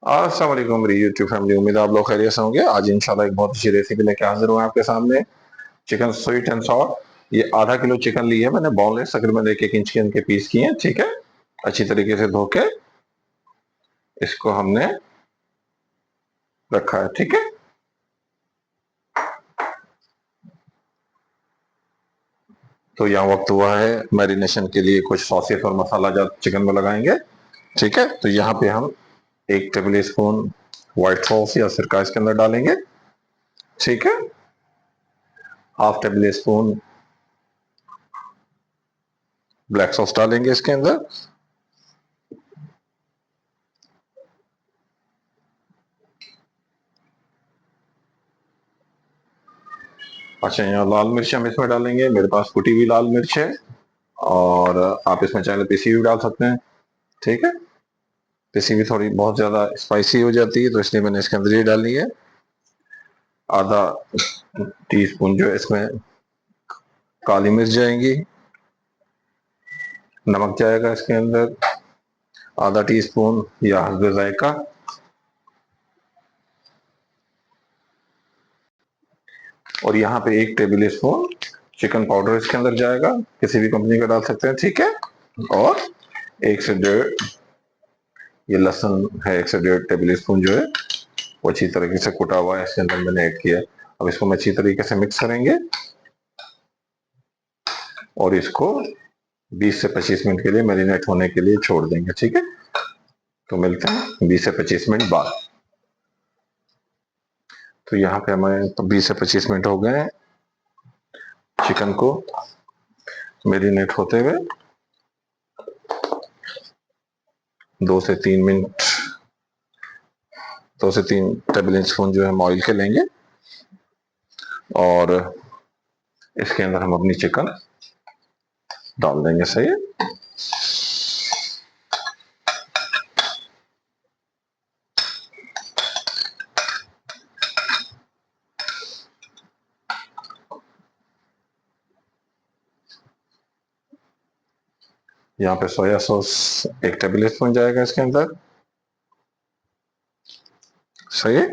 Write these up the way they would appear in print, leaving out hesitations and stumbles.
अस्सलाम वालेकुम मेरी यूट्यूब फैमिली। उम्मीद है आप लोग खैरियत से होंगे। आज इंशाल्लाह एक बहुत अच्छी रेसिपी लेके हाजिर हुआ आपके सामने। Chicken sweet and sour. ये आधा किलो चिकन ली है मैंने, बोनलेस, तकरीबन 1-1 इंच के इनके पीस किए हैं। ठीक है, अच्छी तरीके से धो के इसको हमने रखा है। ठीक है, तो यहाँ वक्त हुआ है मैरिनेशन के लिए। कुछ सॉसेस और मसाला जात चिकन में लगाएंगे। ठीक है, तो यहाँ पे हम 1 टेबल स्पून व्हाइट सॉस या सिरका इसके अंदर डालेंगे। ठीक है, ½ टेबल स्पून ब्लैक सॉस डालेंगे इसके अंदर। अच्छा, यहाँ लाल मिर्च हम इसमें डालेंगे। मेरे पास कुटी हुई लाल मिर्च है, और आप इसमें चाहे तो पिसी हुई डाल सकते हैं। ठीक है, पिसी हुई थोड़ी बहुत ज्यादा स्पाइसी हो जाती है, तो इसलिए मैंने इसके अंदर ये डाली है। ½ टी स्पून जो है इसमें काली मिर्च जाएंगी। नमक जाएगा इसके अंदर ½ टी स्पून या हस्बे जायका। और यहाँ पे 1 टेबल स्पून चिकन पाउडर इसके अंदर जाएगा, किसी भी कंपनी का डाल सकते हैं। ठीक है, और 1 से 1.5 ये लहसुन है, 1 से 1.5 टेबल स्पून जो है वो अच्छी तरीके से कुटा हुआ है, इसके अंदर मैंने ऐड किया है। अब इसको हम अच्छी तरीके से मिक्स करेंगे और इसको 20 से 25 मिनट के लिए मैरिनेट होने के लिए छोड़ देंगे। ठीक है, तो मिलते हैं 20 से 25 मिनट बाद। तो यहाँ पे हमें तो 20 से 25 मिनट हो गए हैं चिकन को मैरिनेट होते हुए। 2 से 3 मिनट, 2 से 3 टेबल स्पून जो है हम ऑयल के लेंगे, और इसके अंदर हम अपनी चिकन डाल देंगे। सही है, यहाँ पे सोया सॉस 1 टेबल स्पून जाएगा इसके अंदर। सही है,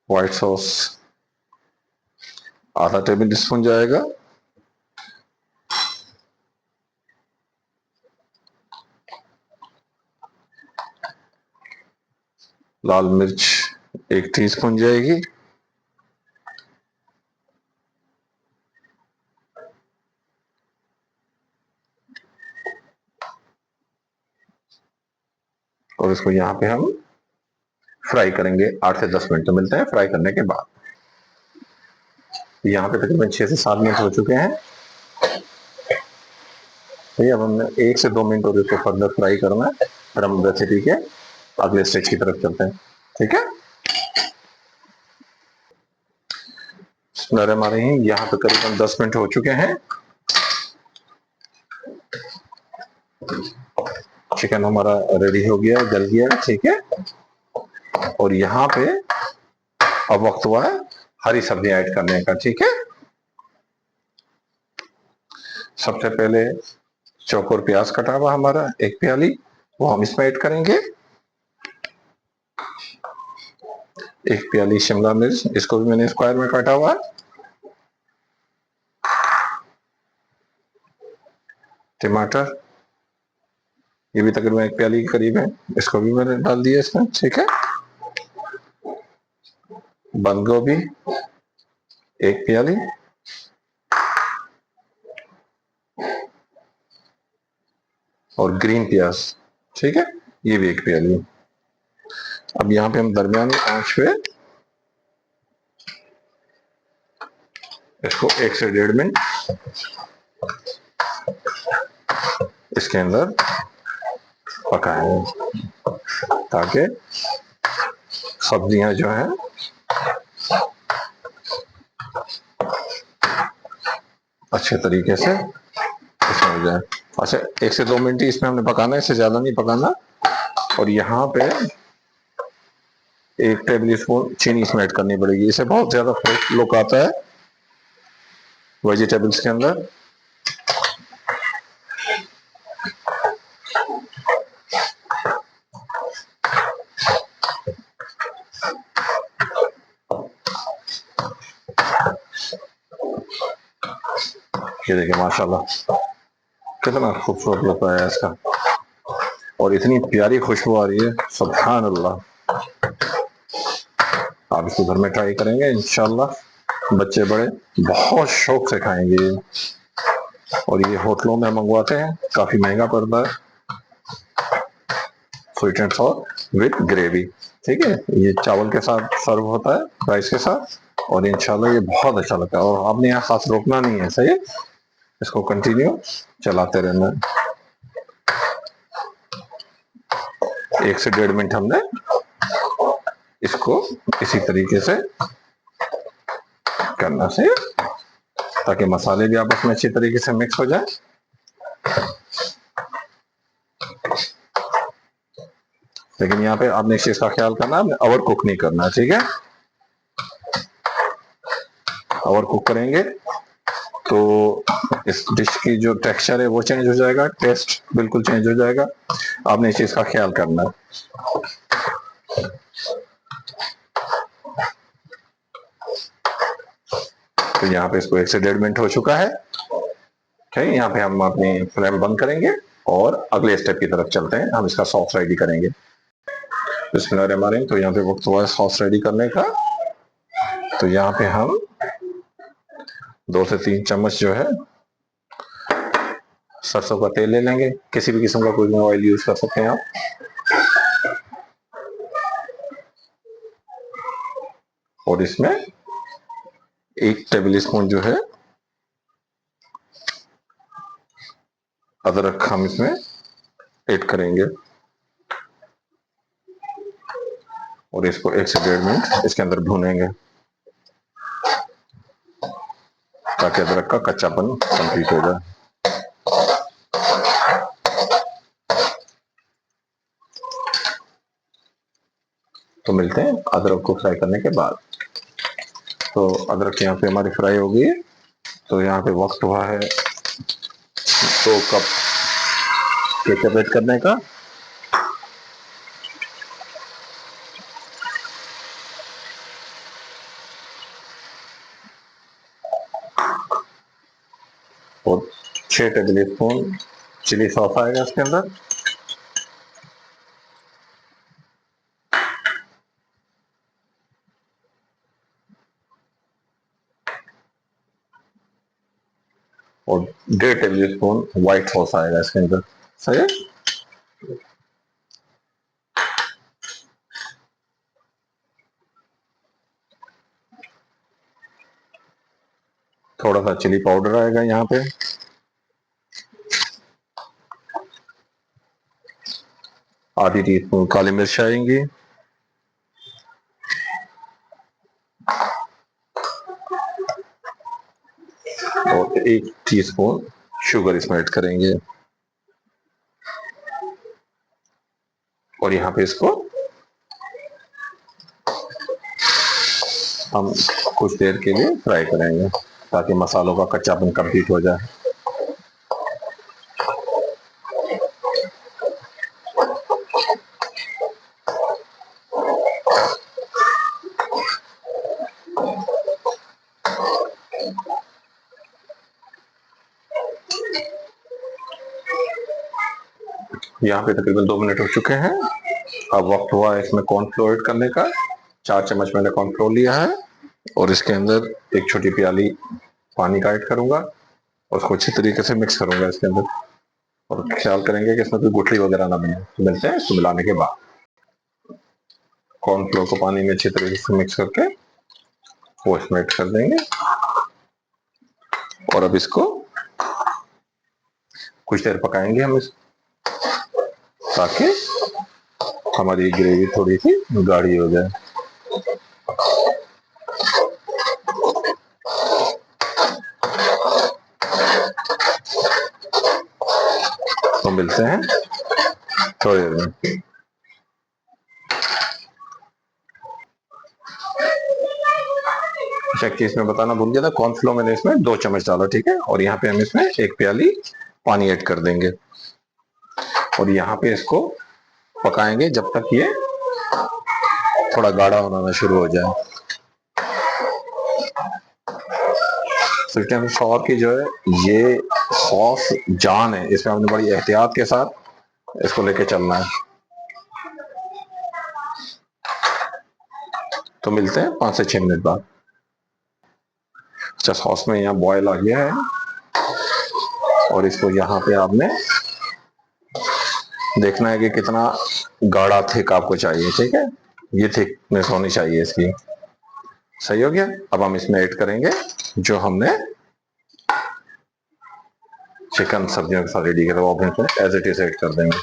व्हाइट सॉस ½ टेबल स्पून जाएगा। लाल मिर्च 1 टीस्पून जाएगी। और इसको यहाँ पे हम फ्राई करेंगे 8 से 10 मिनट। तो मिलते हैं फ्राई करने के बाद। यहाँ पे तकरीबन 6 से 7 मिनट हो चुके हैं। तो अब हमने 1 से 2 मिनट और इसको फर्दर फ्राई करना है, फिर हम रेसिपी के अगले स्टेज की तरफ चलते हैं। ठीक है, हमारे ही यहाँ पे करीबन 10 मिनट हो चुके हैं। चिकन हमारा रेडी हो गया है, गल गया है। ठीक है, और यहाँ पे अब वक्त हुआ है हरी सब्जी ऐड करने का। ठीक है, सबसे पहले चौकोर प्याज कटा हुआ हमारा 1 प्याली, वो हम इसमें ऐड करेंगे। 1 प्याली शिमला मिर्च, इसको भी मैंने स्क्वायर में काटा हुआ है। टमाटर, ये भी तकरीबन 1 प्याली के करीब है, इसको भी मैंने डाल दिया इसमें। ठीक है, बंद गोभी 1 प्याली, और ग्रीन प्याज, ठीक है, ये भी 1 प्याली। अब यहाँ पे हम दरमियानी आंच पे इसको 1 से 1.5 मिनट इसके अंदर पकाएंगे, ताकि सब्जियां जो हैं अच्छे तरीके से इसमें हो जाए। अच्छा, 1 से 2 मिनट ही इसमें हमने पकाना है, इससे ज्यादा नहीं पकाना। और यहाँ पे 1 टेबल स्पून चीनी इसमें ऐड करनी पड़ेगी, इससे बहुत ज्यादा फ्रेश लुक आता है वेजिटेबल्स के अंदर। ये देखिए माशाल्लाह कितना खूबसूरत लग रहा है इसका, और इतनी प्यारी खुशबू आ रही है, सुभान अल्लाह। आप इसको घर में ट्राई करेंगे इंशाल्लाह, बच्चे बड़े बहुत शौक से खाएंगे। और ये होटलों में मंगवाते हैं, काफी महंगा पड़ता है। Sweet and sour with gravy, ठीक है। ये चावल के साथ सर्व होता है, राइस के साथ, और इंशाल्लाह ये बहुत अच्छा लगता है। और आपने यहाँ खास रोकना नहीं है, सही है, इसको कंटिन्यू चलाते रहना है। 1 से 1.5 मिनट हमने इसको इसी तरीके से करना से, ताकि मसाले भी आपस में अच्छी तरीके से मिक्स हो जाए। लेकिन यहाँ पे आपने इस चीज का ख्याल करना है, ओवर कुक नहीं करना, ठीक है। ओवर कुक करेंगे तो इस डिश की जो टेक्सचर है वो चेंज हो जाएगा, टेस्ट बिल्कुल चेंज हो जाएगा। आपने इस चीज का ख्याल करना है। तो यहाँ पे इसको 1 से 1.5 मिनट हो चुका है, ठीक है। यहाँ पे हम अपनी फ्लेम बंद करेंगे और अगले स्टेप की तरफ चलते हैं। हम इसका सॉस रेडी करेंगे। बिस्मिल्लाहिर्रहमानिर्रहीम। तो यहाँ पे वक्त हुआ है सॉस रेडी करने का। तो यहाँ पे हम 2 से 3 चम्मच जो है सरसों का तेल ले लेंगे, किसी भी किस्म का कोई ऑयल यूज कर सकते हैं आप। और इसमें 1 टेबल स्पून जो है अदरक हम इसमें ऐड करेंगे, और इसको 1 से 1.5 मिनट इसके अंदर भूनेंगे, ताकि अदरक का कच्चापन कंप्लीट हो जाए। तो मिलते हैं अदरक को फ्राई करने के बाद। तो अदरक यहाँ पे हमारी फ्राई हो गई है। तो यहाँ पे वक्त हुआ है 2 कप केचप ऐड करने का। और 6 टेबल स्पून चिली सॉस आएगा इसके अंदर। और 1.5 टेबल स्पून व्हाइट सॉस आएगा इसके अंदर, सही है। थोड़ा सा चिली पाउडर आएगा यहाँ पे, आधी टीस्पून काली मिर्च आएंगी, और 1 टीस्पून शुगर इसमें ऐड करेंगे। और यहाँ पे इसको हम कुछ देर के लिए फ्राई करेंगे, ताकि मसालों का कच्चापन कंप्लीट हो जाए। यहाँ पे तकरीबन 2 मिनट हो चुके हैं। अब वक्त हुआ है इसमें कॉर्नफ्लोर ऐड करने का। 4 चम्मच मैंने कॉर्नफ्लोर लिया है, और इसके अंदर 1 छोटी प्याली पानी का ऐड करूंगा, और उसको अच्छी तरीके से मिक्स करूंगा इसके अंदर। और ख्याल करेंगे कि इसमें कोई गुठली वगैरह ना बने। तो मिलते हैं इसको मिलाने के बाद। कॉर्नफ्लोर को पानी में अच्छी तरीके से मिक्स करके वो इसमें ऐड कर देंगे, और अब इसको कुछ देर पकाएंगे हम ताकि हमारी ग्रेवी थोड़ी सी गाढ़ी हो जाए। तो मिलते हैं थोड़ी देर में। अच्छा, एक चीज में बताना भूल गया था, कॉर्नफ्लोर मैंने इसमें 2 चम्मच डाला, ठीक है। और यहाँ पे हम इसमें 1 प्याली पानी ऐड कर देंगे, और यहाँ पे इसको पकाएंगे जब तक ये थोड़ा गाढ़ा होना शुरू हो जाए। स्वीट एंड सॉर की जो है ये सॉस जान है, इसमें हमने बड़ी एहतियात के साथ इसको लेके चलना है। तो मिलते हैं 5 से 6 मिनट बाद। अच्छा, सॉस में यहाँ बॉयल आ गया है और इसको यहाँ पे आपने देखना है कि कितना गाढ़ा थिक आपको चाहिए। ठीक है, ये थिकनेस होनी चाहिए इसकी। सही हो गया। अब हम इसमें ऐड करेंगे जो हमने चिकन सब्जियों के साथ रेडी किया था, वो अपने एज इट इज ऐड कर देंगे।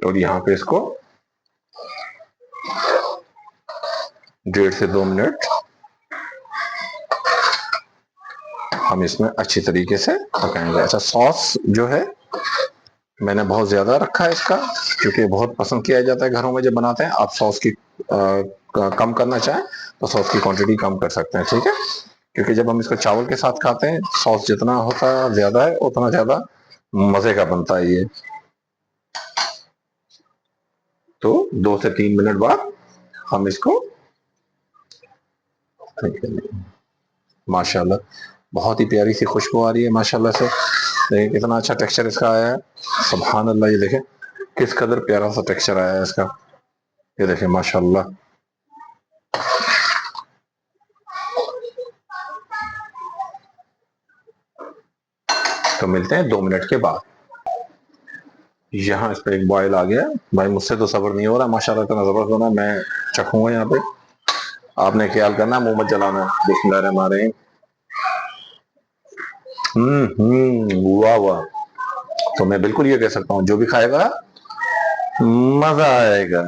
और यहाँ पे इसको 1.5 से 2 मिनट हम इसमें अच्छी तरीके से पकाएंगे। अच्छा, सॉस जो है मैंने बहुत ज्यादा रखा है इसका, क्योंकि बहुत पसंद किया जाता है घरों में जब बनाते हैं। आप सॉस की कम करना चाहें तो सॉस की क्वांटिटी कम कर सकते हैं। ठीक है, क्योंकि जब हम इसको चावल के साथ खाते हैं, सॉस जितना होता है ज्यादा है उतना ज्यादा मजे का बनता है ये। तो 2 से 3 मिनट बाद हम इसको माशाल्लाह, बहुत ही प्यारी सी खुशबू आ रही है माशाल्लाह से। देखिए कितना अच्छा टेक्सचर इसका आया है, सुभान अल्लाह। ये देखें किस कदर प्यारा सा टेक्सचर आया है इसका, ये देखें माशाल्लाह। तो मिलते हैं 2 मिनट के बाद। यहाँ इस पे एक बॉयल आ गया भाई, मुझसे तो सब्र नहीं हो रहा माशाल्लाह, इतना जबरदस्त बना। मैं चखूंगा यहाँ पे, आपने ख्याल करना, मुंह मत जलाना। बिस्मिल्लाहिर्रहमानिर्रहीम। वाह वाह। तो मैं बिल्कुल ये कह सकता हूँ जो भी खाएगा मजा आएगा।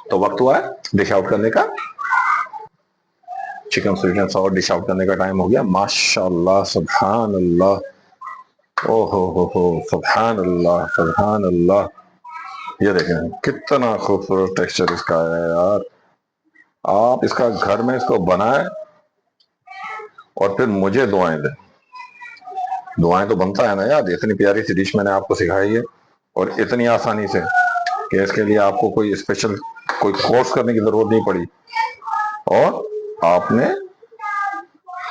तो वक्त हुआ है डिश आउट करने का। Chicken sweet and sour dish out करने का टाइम हो गया। माशाल्लाह, सुभान अल्लाह, हो सुभान अल्लाह, सुभान अल्लाह। ये देखें कितना खूबसूरत टेक्सचर इसका है यार। आप इसका घर में इसको बनाएं और फिर मुझे दुआएं दें। दुआएं तो बनता है ना यार, इतनी प्यारी सी डिश मैंने आपको सिखाई है और इतनी आसानी से कि इसके लिए आपको कोई स्पेशल कोई कोर्स करने की जरूरत नहीं पड़ी, और आपने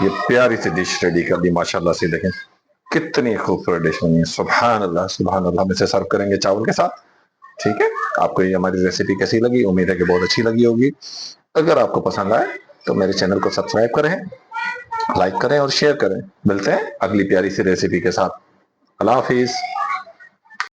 ये प्यारी सी डिश रेडी कर दी माशाल्लाह से। देखें कितनी खूबसूरत डिश बनी है, सुभान अल्लाह, सुभान अल्लाह। हम इसे सर्व करेंगे चावल के साथ। ठीक है, आपको ये हमारी रेसिपी कैसी लगी? उम्मीद है कि बहुत अच्छी लगी होगी। अगर आपको पसंद आए तो मेरे चैनल को सब्सक्राइब करें, लाइक करें और शेयर करें। मिलते हैं अगली प्यारी सी रेसिपी के साथ। अल्लाह हाफिज।